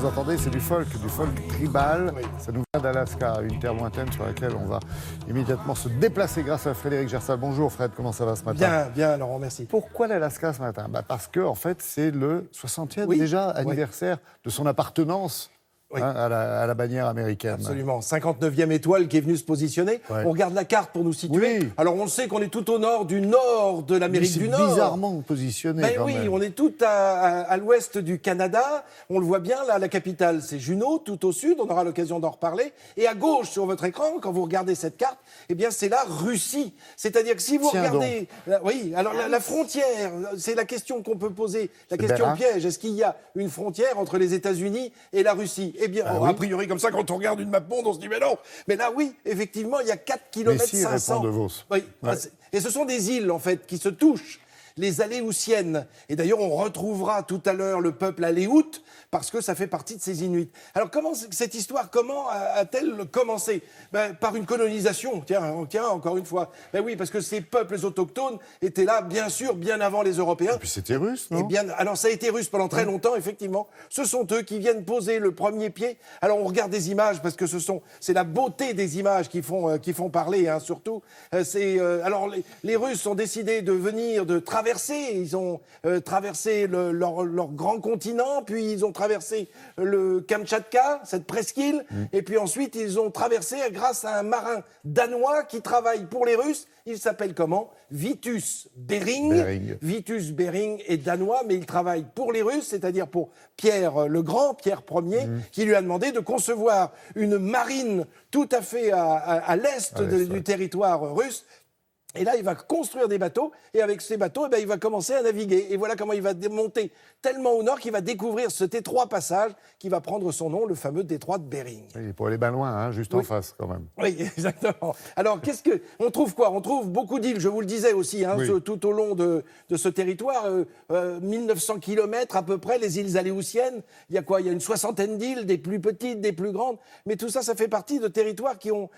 vous entendez, c'est du folk tribal. Oui. Ça nous vient d'Alaska, une terre lointaine sur laquelle on va immédiatement se déplacer grâce à Frédéric Gersal. Bonjour Fred, comment ça va ce matin? Bien, Laurent, merci. Pourquoi l'Alaska ce matin? Parce que, en fait, c'est le 60e déjà anniversaire de son appartenance. Oui. À la bannière américaine. Absolument. 59e étoile qui est venue se positionner. Ouais. On regarde la carte pour nous situer. Oui. Alors, on le sait qu'on est tout au nord de l'Amérique du Nord. Bizarrement positionné. Ben oui, on est tout à l'ouest du Canada. On le voit bien, là, la capitale, c'est Juneau, tout au sud. On aura l'occasion d'en reparler. Et à gauche, sur votre écran, quand vous regardez cette carte, eh bien, c'est la Russie. C'est-à-dire que si vous regardez... Oui, alors la frontière, c'est la question qu'on peut poser, la question piège. Est-ce qu'il y a une frontière entre les États-Unis et la Russie? Eh bien, a priori, comme ça, quand on regarde une map monde, on se dit, mais non. Mais là, oui, effectivement, il y a 4 km 500. De Vos. Oui. Ouais. Et ce sont des îles, en fait, qui se touchent. Les Aléoutiennes. Et d'ailleurs, on retrouvera tout à l'heure le peuple Aléoute, parce que ça fait partie de ces Inuits. Alors, cette histoire, comment a-t-elle commencé? Par une colonisation, tiens, encore une fois. Oui, parce que ces peuples autochtones étaient là, bien sûr, bien avant les Européens. Et puis c'était russe, non? Alors, ça a été russe pendant très longtemps, effectivement. Ce sont eux qui viennent poser le premier pied. Alors, on regarde des images, parce que c'est la beauté des images qui font parler, hein, surtout. Alors, les Russes ont décidé de traverser. Ils ont traversé leur grand continent, puis ils ont traversé le Kamtchatka, cette presqu'île, et puis ensuite ils ont traversé grâce à un marin danois qui travaille pour les Russes. Il s'appelle comment? Vitus Bering. Vitus Bering est danois, mais il travaille pour les Russes, c'est-à-dire pour Pierre le Grand, Pierre Ier, qui lui a demandé de concevoir une marine tout à fait à l'est du territoire russe. Et là, il va construire des bateaux, et avec ces bateaux, il va commencer à naviguer. Et voilà comment il va monter tellement au nord qu'il va découvrir cet étroit passage qui va prendre son nom, le fameux détroit de Bering. Il pourrait aller bien loin, hein, juste en face, quand même. Oui, exactement. Alors, on trouve quoi? On trouve beaucoup d'îles, je vous le disais aussi, hein, tout au long de ce territoire. 1900 km à peu près, les îles Aléoutiennes. Il y a quoi? Il y a une 60aine d'îles, des plus petites, des plus grandes. Mais tout ça, ça fait partie de territoires qui ont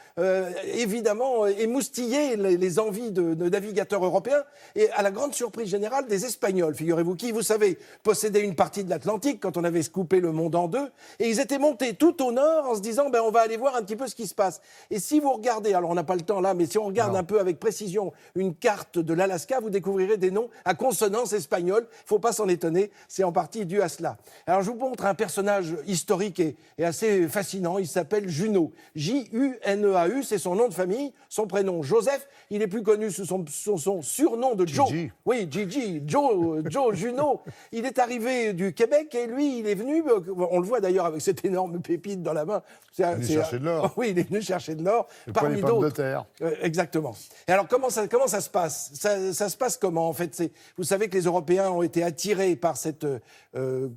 évidemment émoustillé les envies de navigateurs européens et à la grande surprise générale des Espagnols, figurez-vous, qui, vous savez, possédaient une partie de l'Atlantique quand on avait coupé le monde en deux, et ils étaient montés tout au nord en se disant on va aller voir un petit peu ce qui se passe. Et si vous regardez, alors on n'a pas le temps là, mais si on regarde un peu avec précision une carte de l'Alaska, vous découvrirez des noms à consonance espagnole. Il ne faut pas s'en étonner, c'est en partie dû à cela. Alors je vous montre un personnage historique et assez fascinant, il s'appelle Junot. J-U-N-E-A-U, c'est son nom de famille, son prénom Joseph, il est plus connu sous son surnom de Joe. Gigi. Oui, Gigi, Joe Junot. Il est arrivé du Québec et lui, il est venu, on le voit d'ailleurs avec cette énorme pépite dans la main. Il est venu chercher de l'or. Oui, il est venu chercher de l'or, parmi d'autres. De terre. Exactement. Et alors, comment ça se passe? Ça se passe comment, en fait? Vous savez que les Européens ont été attirés par cette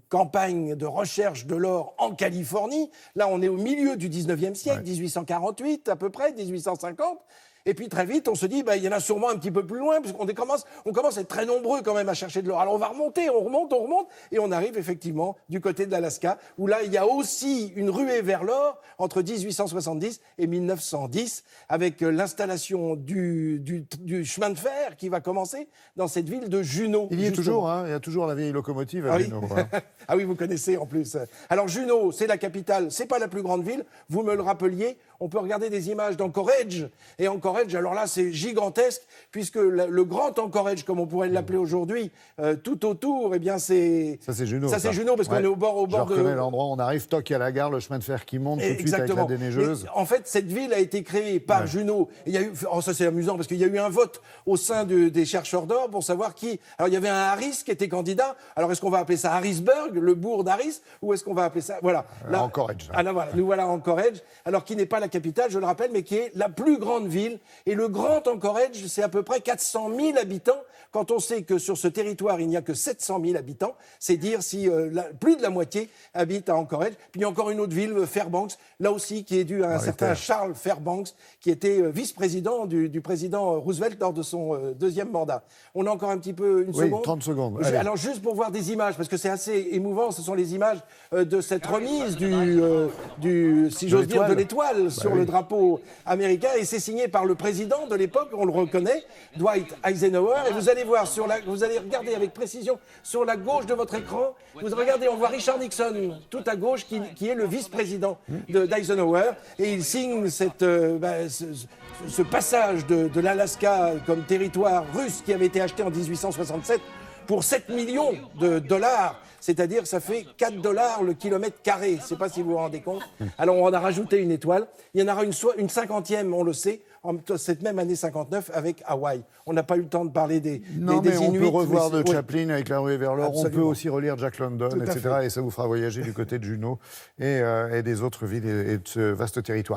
campagne de recherche de l'or en Californie. Là, on est au milieu du 19e siècle, 1848 à peu près, 1850. Et puis très vite, on se dit, il y en a sûrement un petit peu plus loin, puisqu'on commence à être très nombreux quand même à chercher de l'or. Alors on va remonter, on remonte, et on arrive effectivement du côté de l'Alaska, où là, il y a aussi une ruée vers l'or entre 1870 et 1910, avec l'installation du chemin de fer qui va commencer dans cette ville de Juneau. Il y est toujours, hein, il y a toujours la vieille locomotive à Juneau. Hein. Ah oui, vous connaissez en plus. Alors Juneau, c'est la capitale, c'est pas la plus grande ville, vous me le rappeliez, on peut regarder des images d'Anchorage, et Anchorage, alors là, c'est gigantesque, puisque le grand Anchorage, comme on pourrait l'appeler aujourd'hui, tout autour, eh bien, c'est... Ça, c'est Juneau. Ça, c'est Juneau, parce qu'on est au bord Je reconnais l'endroit, on arrive, toc, à la gare, le chemin de fer qui monte tout de suite avec la déneigeuse. Mais, en fait, cette ville a été créée par Juneau. Et il y a eu, ça, c'est amusant, parce qu'il y a eu un vote au sein des chercheurs d'or pour savoir qui... Alors, il y avait un Harris qui était candidat. Alors, est-ce qu'on va appeler ça Harrisburg, le bourg d'Harris, ou est-ce qu'on va appeler ça... Voilà. Là, Anchorage. Ah, là, voilà. Nous voilà à Anchorage, alors qui n'est pas la capitale, je le rappelle, mais qui est la plus grande ville. Et le grand Anchorage, c'est à peu près 400 000 habitants. Quand on sait que sur ce territoire, il n'y a que 700 000 habitants, c'est dire si plus de la moitié habite à Anchorage. Puis il y a encore une autre ville, Fairbanks, là aussi, qui est due à un certain Charles Fairbanks, qui était vice-président du président Roosevelt lors de son deuxième mandat. On a encore un petit peu une seconde. 30 secondes. Alors juste pour voir des images, parce que c'est assez émouvant, ce sont les images de cette remise si j'ose dire, de l'étoile sur le drapeau américain, et c'est signé par le le président de l'époque, on le reconnaît, Dwight Eisenhower, et vous allez voir, vous allez regarder avec précision sur la gauche de votre écran, vous regardez, on voit Richard Nixon, tout à gauche, qui est le vice-président d'Eisenhower, et il signe ce passage de l'Alaska comme territoire russe qui avait été acheté en 1867 pour 7 millions de dollars, c'est-à-dire que ça fait 4 dollars le kilomètre carré. Je ne sais pas si vous vous rendez compte. Alors on a rajouté une étoile. Il y en aura une 50e, on le sait, en cette même année 59 avec Hawaï. On n'a pas eu le temps de parler des Inuits. On peut revoir de Chaplin avec La ruée vers l'or. On peut aussi relire Jack London, etc. Et ça vous fera voyager du côté de Juneau et des autres villes et de ce vaste territoire.